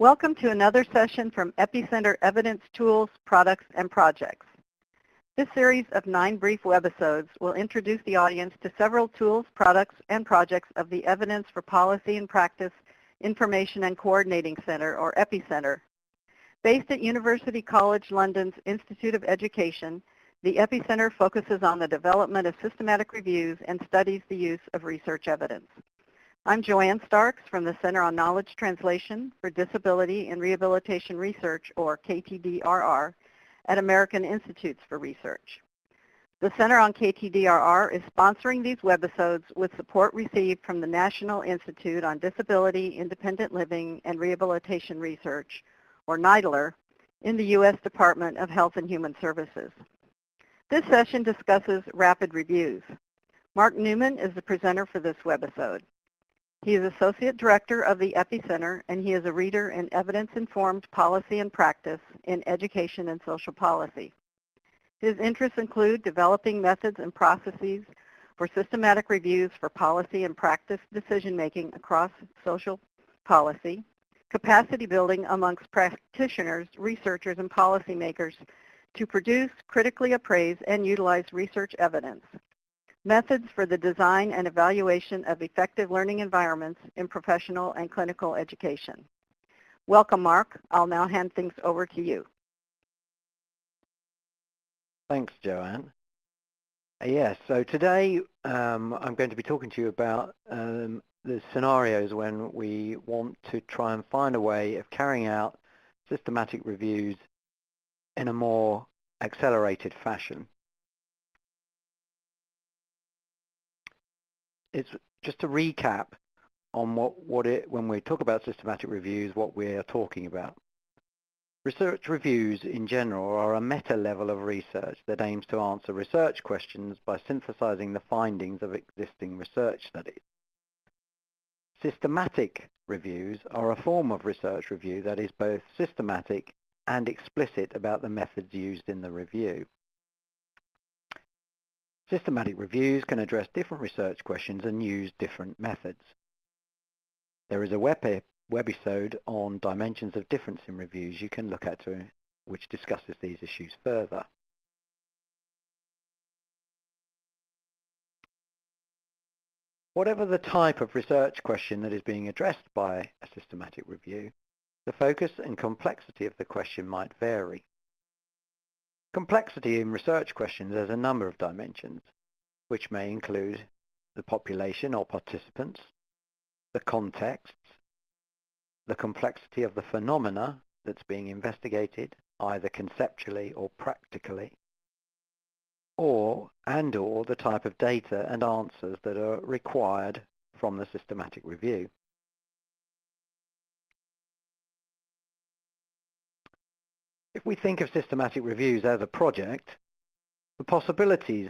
Welcome to another session from EPPI-Centre Evidence Tools, Products, and Projects. This series of 9 brief webisodes will introduce the audience to several tools, products, and projects of the Evidence for Policy and Practice Information and Coordinating Centre, or EPPI-Centre. Based at University College London's Institute of Education, the EPPI-Centre focuses on the development of systematic reviews and studies the use of research evidence. I'm Joanne Starks from the Center on Knowledge Translation for Disability and Rehabilitation Research, or KTDRR, at American Institutes for Research. The Center on KTDRR is sponsoring these webisodes with support received from the National Institute on Disability, Independent Living, and Rehabilitation Research, or NIDLR, in the U.S. Department of Health and Human Services. This session discusses rapid reviews. Mark Newman is the presenter for this webisode. He is Associate Director of the EPPI-Centre, and he is a reader in evidence-informed policy and practice in education and social policy. His interests include developing methods and processes for systematic reviews for policy and practice decision-making across social policy, capacity building amongst practitioners, researchers, and policymakers to produce, critically appraise, and utilize research evidence, methods for the design and evaluation of effective learning environments in professional and clinical education. Welcome, Mark. I'll now hand things over to you. Thanks, Joanne. Yes, so today I'm going to be talking to you about the scenarios when we want to try and find a way of carrying out systematic reviews in a more accelerated fashion. It's just a recap on when we talk about systematic reviews, what we're talking about. Research reviews in general are a meta level of research that aims to answer research questions by synthesizing the findings of existing research studies. Systematic reviews are a form of research review that is both systematic and explicit about the methods used in the review. Systematic reviews can address different research questions and use different methods. There is a webisode on dimensions of difference in reviews you can look at which discusses these issues further. Whatever the type of research question that is being addressed by a systematic review, the focus and complexity of the question might vary. Complexity in research questions has a number of dimensions, which may include the population or participants, the contexts, the complexity of the phenomena that's being investigated, either conceptually or practically, or the type of data and answers that are required from the systematic review. If we think of systematic reviews as a project, the possibilities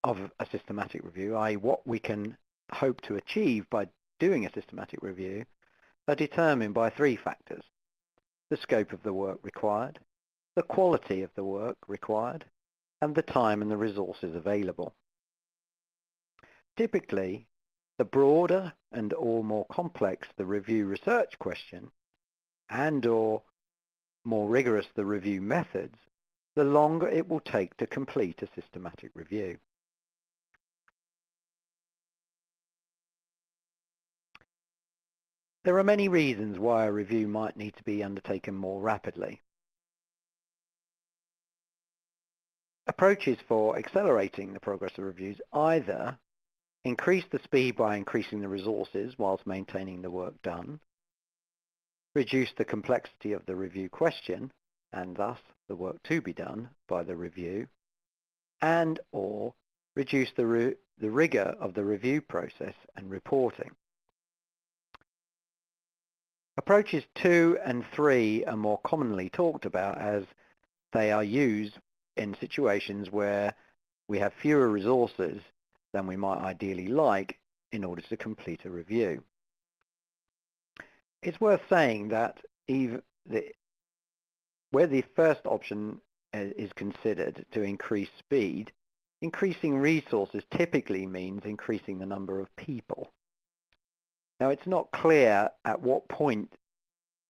of a systematic review, i.e. what we can hope to achieve by doing a systematic review, are determined by 3 factors: the scope of the work required, the quality of the work required, and the time and the resources available. Typically, the broader and/or more complex the review research question and/or more rigorous the review methods, the longer it will take to complete a systematic review. There are many reasons why a review might need to be undertaken more rapidly. Approaches for accelerating the progress of reviews either increase the speed by increasing the resources whilst maintaining the work done, reduce the complexity of the review question, and thus the work to be done by the review, and/or reduce the rigor of the review process and reporting. Approaches 2 and 3 are more commonly talked about as they are used in situations where we have fewer resources than we might ideally like in order to complete a review. It's worth saying that where the first option is considered to increase speed, increasing resources typically means increasing the number of people. Now, it's not clear at what point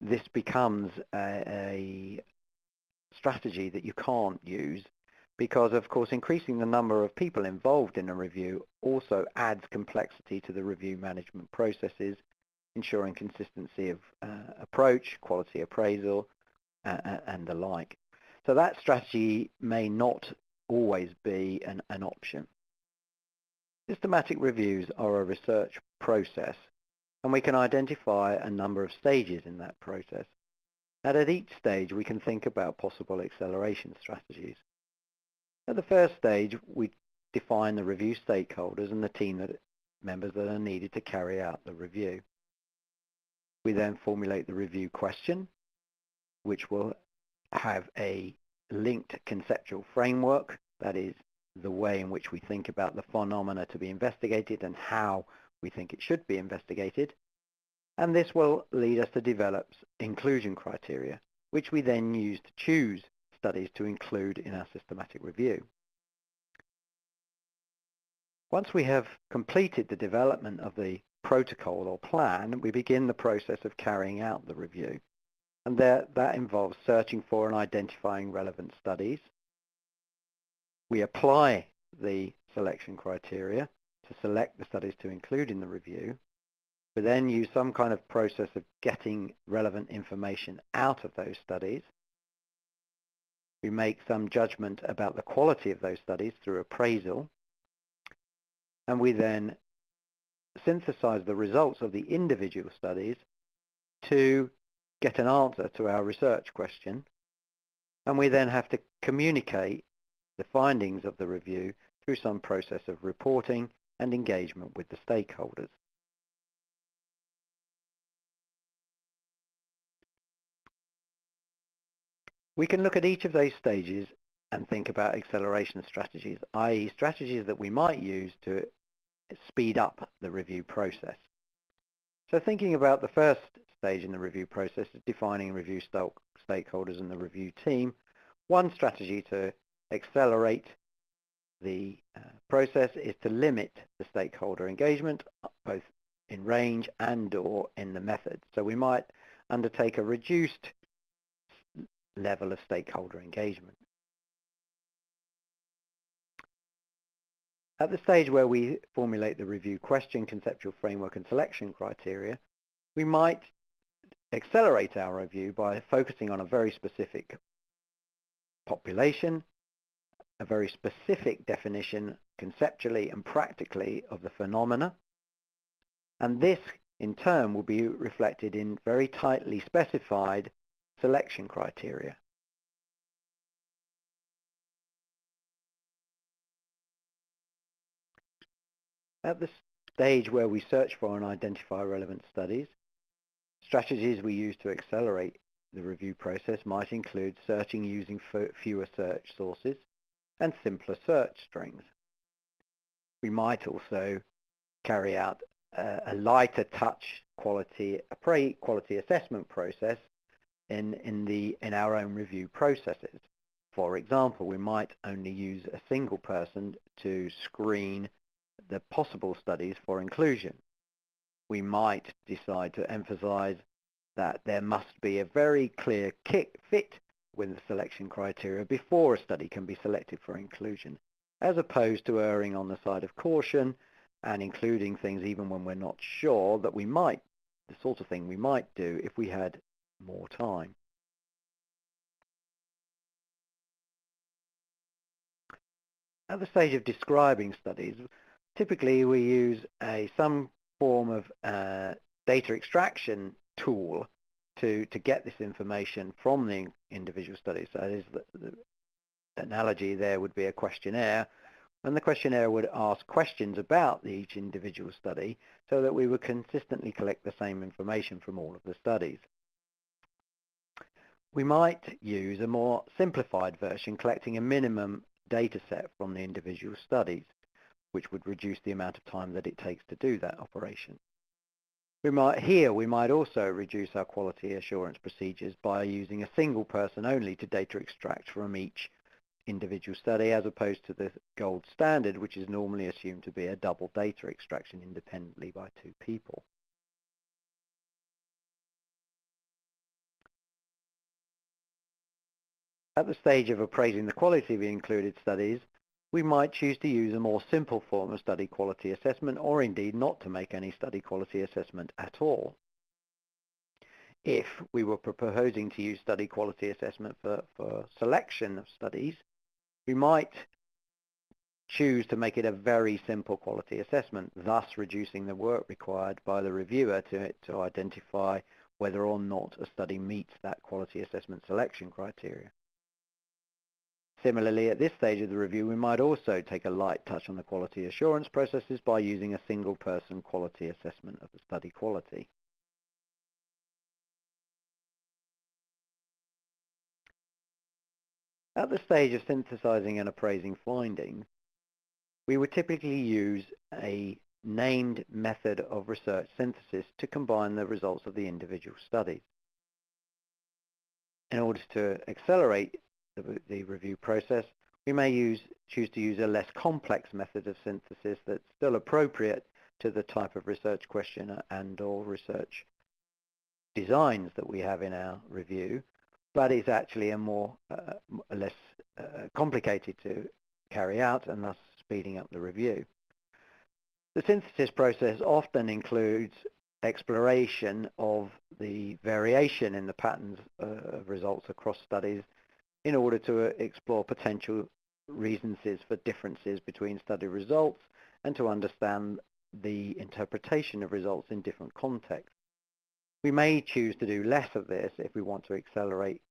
this becomes a strategy that you can't use because, of course, increasing the number of people involved in a review also adds complexity to the review management processes, ensuring consistency of approach, quality appraisal, and the like. So that strategy may not always be an option. Systematic reviews are a research process, and we can identify a number of stages in that process. And at each stage, we can think about possible acceleration strategies. At the first stage, we define the review stakeholders and the team members that are needed to carry out the review. We then formulate the review question, which will have a linked conceptual framework, that is the way in which we think about the phenomena to be investigated and how we think it should be investigated. And this will lead us to develop inclusion criteria, which we then use to choose studies to include in our systematic review. Once we have completed the development of the protocol or plan, we begin the process of carrying out the review. And that involves searching for and identifying relevant studies. We apply the selection criteria to select the studies to include in the review. We then use some kind of process of getting relevant information out of those studies. We make some judgment about the quality of those studies through appraisal. And we then synthesize the results of the individual studies to get an answer to our research question. And we then have to communicate the findings of the review through some process of reporting and engagement with the stakeholders. We can look at each of those stages and think about acceleration strategies, i.e. strategies that we might use to speed up the review process. So thinking about the first stage in the review process is defining review stakeholders and the review team. One strategy to accelerate the process is to limit the stakeholder engagement, both in range and or in the method. So we might undertake a reduced level of stakeholder engagement. At the stage where we formulate the review question, conceptual framework, and selection criteria, we might accelerate our review by focusing on a very specific population, a very specific definition conceptually and practically of the phenomena, and this in turn will be reflected in very tightly specified selection criteria. At the stage where we search for and identify relevant studies, strategies we use to accelerate the review process might include searching using fewer search sources and simpler search strings. We might also carry out a lighter touch quality assessment process in our own review processes. For example, we might only use a single person to screen the possible studies for inclusion. We might decide to emphasize that there must be a very clear fit with the selection criteria before a study can be selected for inclusion, as opposed to erring on the side of caution and including things even when we're not sure that we might, the sort of thing we might do if we had more time. At the stage of describing studies, typically we use some form of data extraction tool to get this information from the individual studies. So that is the analogy there would be a questionnaire, and the questionnaire would ask questions about each individual study so that we would consistently collect the same information from all of the studies. We might use a more simplified version, collecting a minimum data set from the individual studies, which would reduce the amount of time that it takes to do that operation. We might also reduce our quality assurance procedures by using a single person only to data extract from each individual study, as opposed to the gold standard, which is normally assumed to be a double data extraction independently by two people. At the stage of appraising the quality of the included studies, we might choose to use a more simple form of study quality assessment, or indeed not to make any study quality assessment at all. If we were proposing to use study quality assessment for selection of studies, we might choose to make it a very simple quality assessment, thus reducing the work required by the reviewer to identify whether or not a study meets that quality assessment selection criteria. Similarly, at this stage of the review, we might also take a light touch on the quality assurance processes by using a single-person quality assessment of the study quality. At the stage of synthesizing and appraising findings, we would typically use a named method of research synthesis to combine the results of the individual studies. In order to accelerate the review process, we may choose to use a less complex method of synthesis that's still appropriate to the type of research question and/or research designs that we have in our review, but is actually less complicated to carry out and thus speeding up the review. The synthesis process often includes exploration of the variation in the patterns of results across studies in order to explore potential reasons for differences between study results and to understand the interpretation of results in different contexts. We may choose to do less of this if we want to accelerate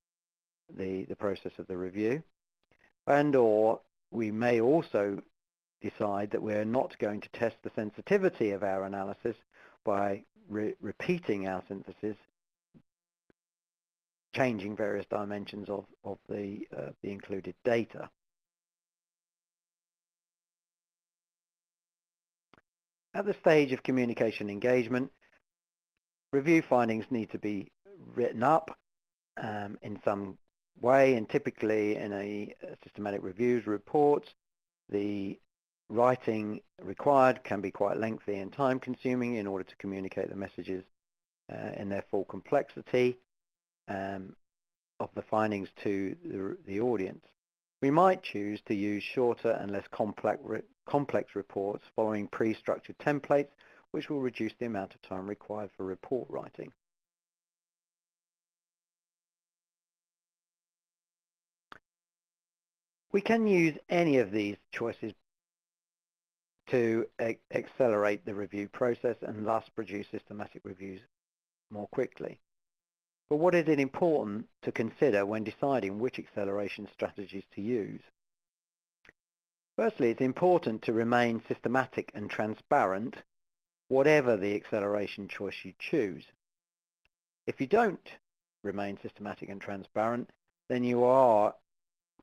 the process of the review, and/or we may also decide that we're not going to test the sensitivity of our analysis by repeating our synthesis, changing various dimensions of the included data. At the stage of communication engagement, review findings need to be written up in some way, and typically in a systematic reviews report, the writing required can be quite lengthy and time-consuming in order to communicate the messages in their full complexity of the findings to the audience. We might choose to use shorter and less complex reports following pre-structured templates, which will reduce the amount of time required for report writing. We can use any of these choices to accelerate the review process and thus produce systematic reviews more quickly. But what is it important to consider when deciding which acceleration strategies to use? Firstly, it's important to remain systematic and transparent, whatever the acceleration choice you choose. If you don't remain systematic and transparent, then you are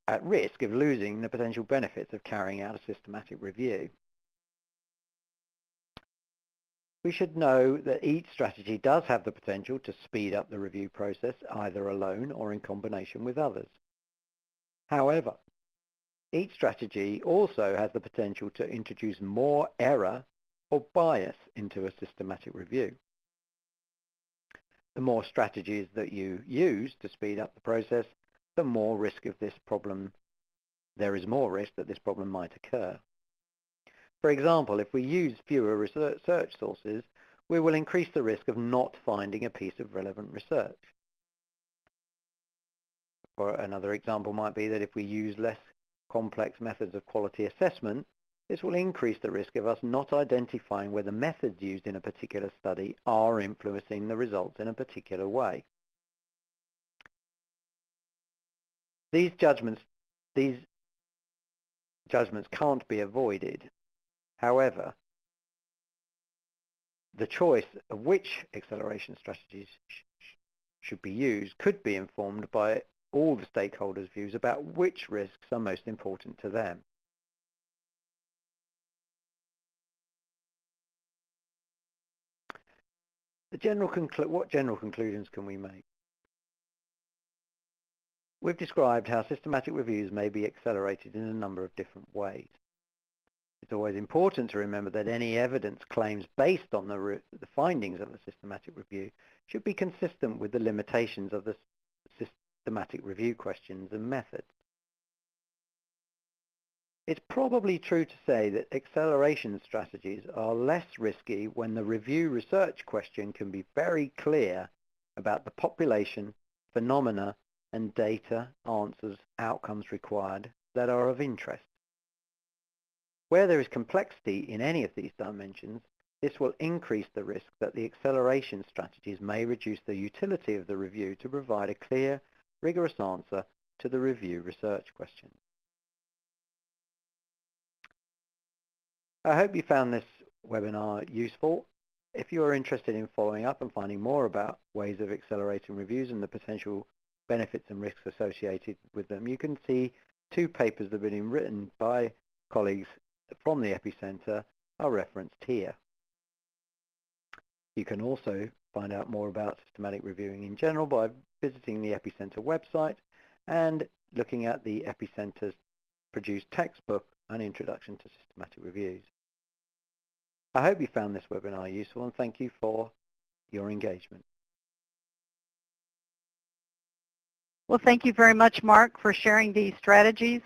at risk of losing the potential benefits of carrying out a systematic review. We should know that each strategy does have the potential to speed up the review process, either alone or in combination with others. However, each strategy also has the potential to introduce more error or bias into a systematic review. The more strategies that you use to speed up the process, the more risk of this problem, there is more risk that this problem might occur. For example, if we use fewer research sources, we will increase the risk of not finding a piece of relevant research. Or another example might be that if we use less complex methods of quality assessment, this will increase the risk of us not identifying whether methods used in a particular study are influencing the results in a particular way. These judgments can't be avoided. However, the choice of which acceleration strategies should be used could be informed by all the stakeholders' views about which risks are most important to them. What general conclusions can we make? We've described how systematic reviews may be accelerated in a number of different ways. It's always important to remember that any evidence claims based on the findings of a systematic review should be consistent with the limitations of the systematic review questions and methods. It's probably true to say that acceleration strategies are less risky when the review research question can be very clear about the population, phenomena, and data, answers, outcomes required that are of interest. Where there is complexity in any of these dimensions, this will increase the risk that the acceleration strategies may reduce the utility of the review to provide a clear, rigorous answer to the review research question. I hope you found this webinar useful. If you are interested in following up and finding more about ways of accelerating reviews and the potential benefits and risks associated with them, you can see 2 papers that have been written by colleagues from the EPPI-Centre are referenced here. You can also find out more about systematic reviewing in general by visiting the EPPI-Centre website and looking at the EPPI-Centre's produced textbook, An Introduction to Systematic Reviews. I hope you found this webinar useful and thank you for your engagement. Well, thank you very much, Mark, for sharing these strategies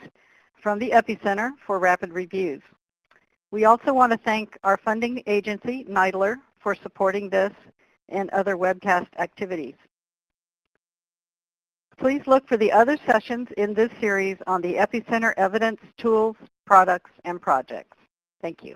from the EPPI-Centre for rapid reviews. We also want to thank our funding agency, NIDLR, for supporting this and other webcast activities. Please look for the other sessions in this series on the EPPI-Centre evidence, tools, products, and projects. Thank you.